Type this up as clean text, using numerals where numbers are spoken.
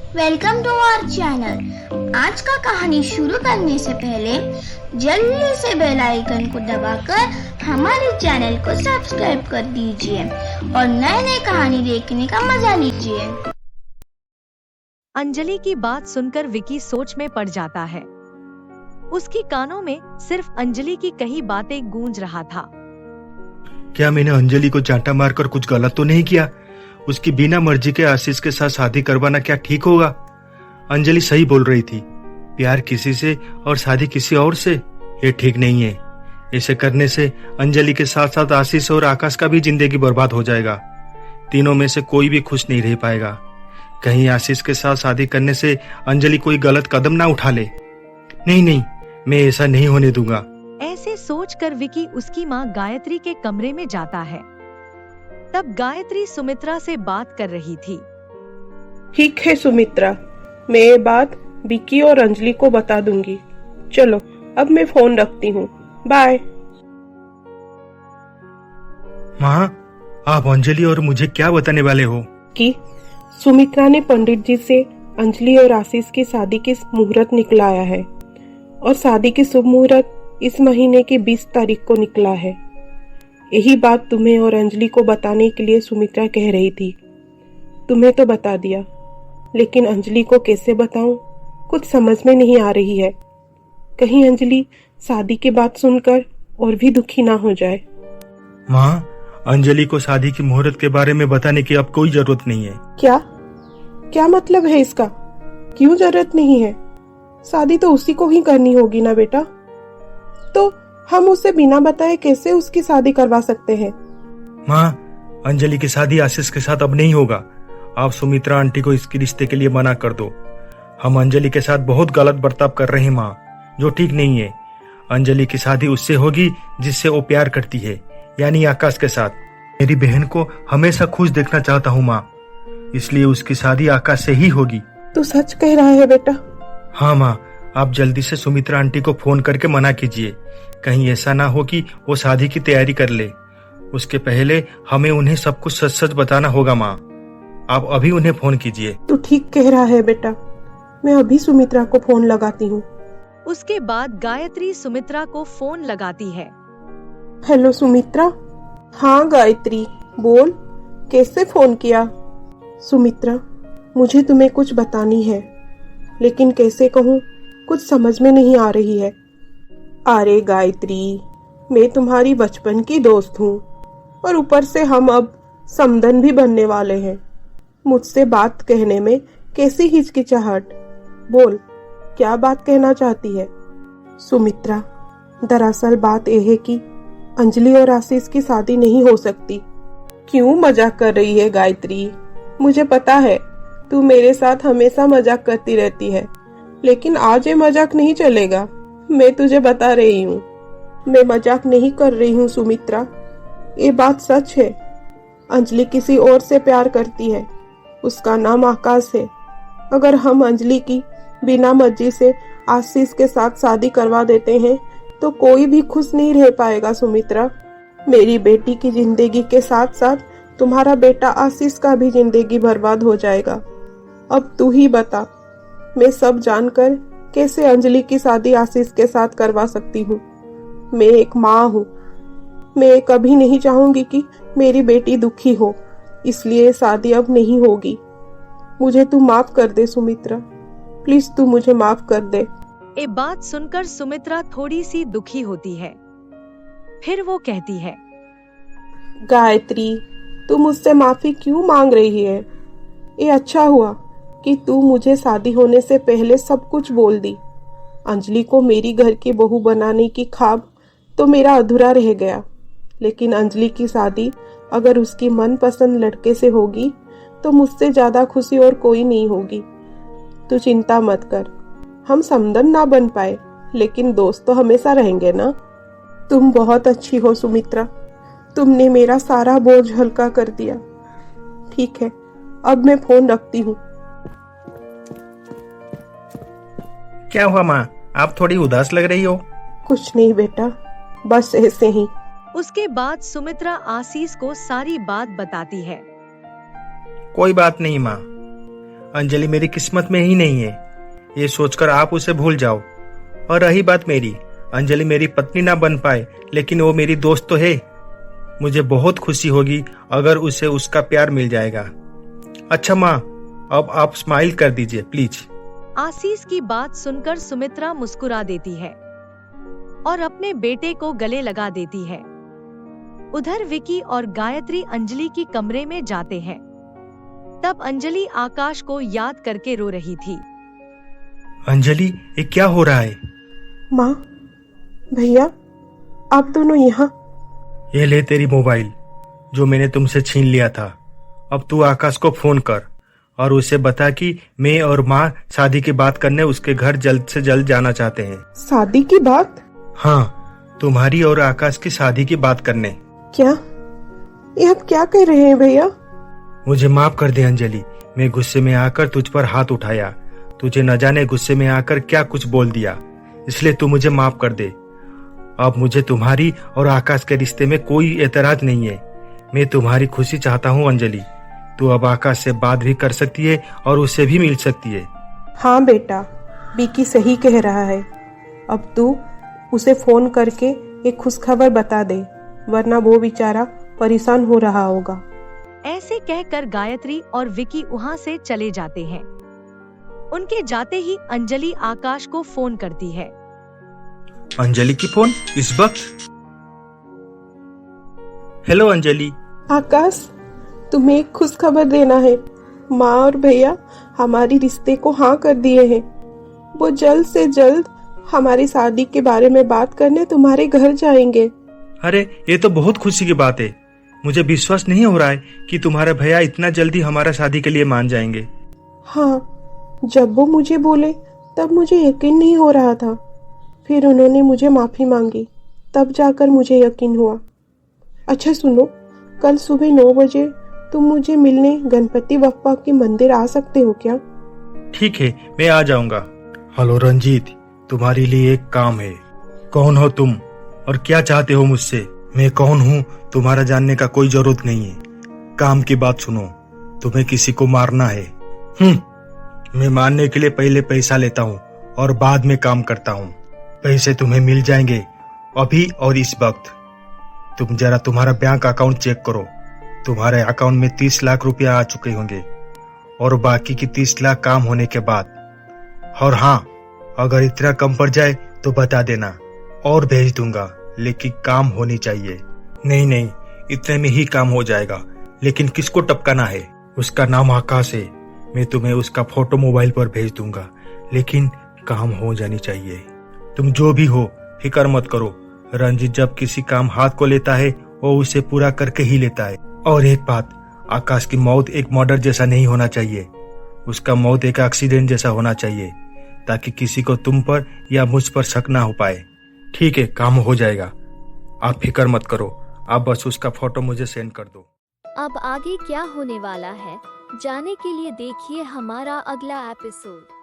Welcome to our channel. आज का कहानी शुरू करने से पहले जल्दी से बेल आइकन को दबाकर हमारे चैनल को सब्सक्राइब कर दीजिए और नए नए कहानी देखने का मजा लीजिए। अंजलि की बात सुनकर विकी सोच में पड़ जाता है। उसकी कानों में सिर्फ अंजलि की कही बातें गूंज रहा था। क्या मैंने अंजलि को चांटा मारकर कुछ गलत तो नहीं किया? उसकी बिना मर्जी के आशीष के साथ शादी करवाना क्या ठीक होगा? अंजलि सही बोल रही थी। प्यार किसी से और शादी किसी और से, ये ठीक नहीं है। ऐसे करने से अंजलि के साथ साथ आशीष और आकाश का भी जिंदगी बर्बाद हो जाएगा। तीनों में से कोई भी खुश नहीं रह पाएगा। कहीं आशीष के साथ शादी करने से अंजलि कोई गलत कदम ना उठा ले। नहीं, मैं ऐसा नहीं होने दूंगा। ऐसे सोचकर विकी उसकी माँ गायत्री के कमरे में जाता है। तब गायत्री सुमित्रा से बात कर रही थी। ठीक है सुमित्रा, मैं ये बात विकी और अंजलि को बता दूंगी। चलो अब मैं फोन रखती हूँ, बाय। माँ, आप अंजलि और मुझे क्या बताने वाले हो? कि सुमित्रा ने पंडित जी से अंजलि और आशीष की शादी की मुहूर्त निकलाया है और शादी की शुभ मुहूर्त इस महीने की 20 तारीख को निकला है। यही बात तुम्हें और अंजलि को बताने के लिए सुमित्रा कह रही थी। तुम्हें तो बता दिया, लेकिन अंजलि को कैसे बताऊं, कुछ समझ में नहीं आ रही है। कहीं अंजलि शादी की बात सुनकर और भी दुखी ना हो जाए। माँ, अंजलि को शादी की मुहूर्त के बारे में बताने की अब कोई जरूरत नहीं है। क्या मतलब है इसका? क्यों जरूरत नहीं है? शादी तो उसी को ही करनी होगी ना बेटा। तो हम उसे बिना बताए कैसे उसकी शादी करवा सकते हैं? माँ, अंजलि की शादी आशीष के साथ अब नहीं होगा। आप सुमित्रा आंटी को इसके रिश्ते के लिए मना कर दो। हम अंजलि के साथ बहुत गलत बर्ताव कर रहे हैं माँ, जो ठीक नहीं है। अंजलि की शादी उससे होगी जिससे वो प्यार करती है, यानी आकाश के साथ। मेरी बहन को हमेशा खुश देखना चाहता हूँ माँ, इसलिए उसकी शादी आकाश से ही होगी। तू सच कह रहा है बेटा? हाँ माँ, आप जल्दी से सुमित्रा आंटी को फोन करके मना कीजिए। कहीं ऐसा ना हो कि वो शादी की तैयारी कर ले। उसके पहले हमें उन्हें सब कुछ सच सच बताना होगा माँ। आप अभी उन्हें फोन कीजिए। तू ठीक कह रहा है बेटा, मैं अभी सुमित्रा को फोन लगाती हूँ। उसके बाद गायत्री सुमित्रा को फोन लगाती है। हेलो सुमित्रा। हाँ गायत्री, बोल, कैसे फोन किया? सुमित्रा, मुझे तुम्हें कुछ बतानी है, लेकिन कैसे कहूँ, कुछ समझ में नहीं आ रही है। अरे गायत्री, मैं तुम्हारी बचपन की दोस्त हूँ और ऊपर से हम अब समधन भी बनने वाले हैं। मुझसे बात कहने में कैसी हिचकिचाहट? बोल, क्या बात कहना चाहती है? सुमित्रा, दरअसल बात यह है कि अंजलि और आशीष की शादी नहीं हो सकती। क्यों मजाक कर रही है गायत्री? मुझे पता है तू मेरे साथ हमेशा मजाक करती रहती है, लेकिन आज ये मजाक नहीं चलेगा। मैं तुझे बता रही हूँ, मैं मजाक नहीं कर रही हूँ सुमित्रा, ये बात सच है। अंजलि किसी और से प्यार करती है, उसका नाम आकाश है। अगर हम अंजलि की बिना मर्जी से आशीष के साथ शादी करवा देते हैं तो कोई भी खुश नहीं रह पाएगा सुमित्रा। मेरी बेटी की जिंदगी के साथ साथ तुम्हारा बेटा आशीष का भी जिंदगी बर्बाद हो जाएगा। अब तू ही बता, मैं सब जानकर कैसे अंजलि की शादी आशीष के साथ करवा सकती हूँ? मैं एक माँ हूँ, मैं कभी नहीं चाहूंगी कि मेरी बेटी दुखी हो, इसलिए शादी अब नहीं होगी। मुझे तू माफ कर दे सुमित्रा, प्लीज तू मुझे माफ कर दे। ये बात सुनकर सुमित्रा थोड़ी सी दुखी होती है। फिर वो कहती है, गायत्री, तू मुझसे माफी क्यों मांग रही है? ये अच्छा हुआ कि तू मुझे शादी होने से पहले सब कुछ बोल दी। अंजलि को मेरी घर की बहू बनाने की ख्वाब तो मेरा अधूरा रह गया, लेकिन अंजलि की शादी अगर उसकी मनपसंद लड़के से होगी तो मुझसे ज्यादा खुशी और कोई नहीं होगी। तू चिंता मत कर, हम समधन ना बन पाए लेकिन दोस्त तो हमेशा रहेंगे ना। तुम बहुत अच्छी हो सुमित्रा, तुमने मेरा सारा बोझ हल्का कर दिया। ठीक है, अब मैं फोन रखती हूँ। क्या हुआ माँ, आप थोड़ी उदास लग रही हो? कुछ नहीं बेटा, बस ऐसे ही। उसके बाद सुमित्रा आशीष को सारी बात बताती है। कोई बात नहीं माँ, अंजलि मेरी किस्मत में ही नहीं है, ये सोचकर आप उसे भूल जाओ। और रही बात मेरी, अंजलि मेरी पत्नी ना बन पाए, लेकिन वो मेरी दोस्त तो है। मुझे बहुत खुशी होगी अगर उसे उसका प्यार मिल जाएगा। अच्छा माँ, अब आप स्माइल कर दीजिए प्लीज। आशीष की बात सुनकर सुमित्रा मुस्कुरा देती है और अपने बेटे को गले लगा देती है। उधर विकी और गायत्री अंजलि की कमरे में जाते हैं। तब अंजलि आकाश को याद करके रो रही थी। अंजलि, ये क्या हो रहा है? माँ, भैया, आप दोनों यहाँ? ये ले तेरी मोबाइल जो मैंने तुमसे छीन लिया था। अब तू आकाश को फोन कर और उसे बता कि मैं और माँ शादी की बात करने उसके घर जल्द से जल्द जाना चाहते हैं। शादी की बात? हाँ, तुम्हारी और आकाश की शादी की बात करने। क्या? ये आप क्या कह रहे हैं भैया? मुझे माफ कर दे अंजलि, मैं गुस्से में आकर तुझ पर हाथ उठाया। तुझे न जाने गुस्से में आकर क्या कुछ बोल दिया, इसलिए तू मुझे माफ कर दे। अब मुझे तुम्हारी और आकाश के रिश्ते में कोई एतराज नहीं है। मैं तुम्हारी खुशी चाहता हूँ अंजलि। तू अब आकाश से बात भी कर सकती है और उससे भी मिल सकती है। हाँ बेटा, विकी सही कह रहा है। अब तू उसे फोन करके एक खुशखबर बता दे, वरना वो बेचारा परेशान हो रहा होगा। ऐसे कहकर गायत्री और विकी वहाँ से चले जाते हैं। उनके जाते ही अंजलि आकाश को फोन करती है। अंजलि की फोन इस वक्त? हेलो अंजलि। आकाश, तुम्हें एक खुश खबर देना है। माँ और भैया हमारी रिश्ते को हाँ कर दिए हैं। वो जल्द से जल्द हमारी शादी के बारे में बात करने तुम्हारे घर जाएंगे। अरे, ये तो बहुत खुशी की बात है। मुझे विश्वास नहीं हो रहा है कि तुम्हारे भैया इतना जल्दी हमारा शादी के लिए मान जाएंगे। हाँ, जब वो मुझे बोले तब मुझे यकीन नहीं हो रहा था। फिर उन्होंने मुझे माफी मांगी, तब जाकर मुझे यकीन हुआ। अच्छा सुनो, कल सुबह 9 बजे तुम मुझे मिलने गणपति बप्पा के मंदिर आ सकते हो क्या? ठीक है, मैं आ जाऊंगा। हेलो रंजीत, तुम्हारे लिए एक काम है। कौन हो तुम और क्या चाहते हो मुझसे? मैं कौन हूँ तुम्हारा जानने का कोई जरूरत नहीं है। काम की बात सुनो, तुम्हें किसी को मारना है। मैं मारने के लिए पहले पैसा लेता हूँ और बाद में काम करता हूँ। पैसे तुम्हें मिल जाएंगे अभी और इस वक्त। तुम जरा तुम्हारा बैंक अकाउंट चेक करो। तुम्हारे अकाउंट में 30 लाख रुपया आ चुके होंगे और बाकी की 30 लाख काम होने के बाद। और हाँ, अगर इतना कम पड़ जाए तो बता देना और भेज दूंगा, लेकिन काम होनी चाहिए। नहीं, इतने में ही काम हो जाएगा, लेकिन किसको टपकाना है? उसका नाम आकाश है। मैं तुम्हें उसका फोटो मोबाइल पर भेज दूंगा, लेकिन काम हो जानी चाहिए। तुम जो भी हो फिक्र मत करो। रंजीत जब किसी काम हाथ को लेता है वो उसे पूरा करके ही लेता है। और एक बात, आकाश की मौत एक मर्डर जैसा नहीं होना चाहिए। उसका मौत एक एक्सीडेंट जैसा होना चाहिए, ताकि किसी को तुम पर या मुझ पर शक ना हो पाए। ठीक है, काम हो जाएगा, आप फिक्र मत करो। आप बस उसका फोटो मुझे सेंड कर दो। अब आगे क्या होने वाला है जानने के लिए देखिए हमारा अगला एपिसोड।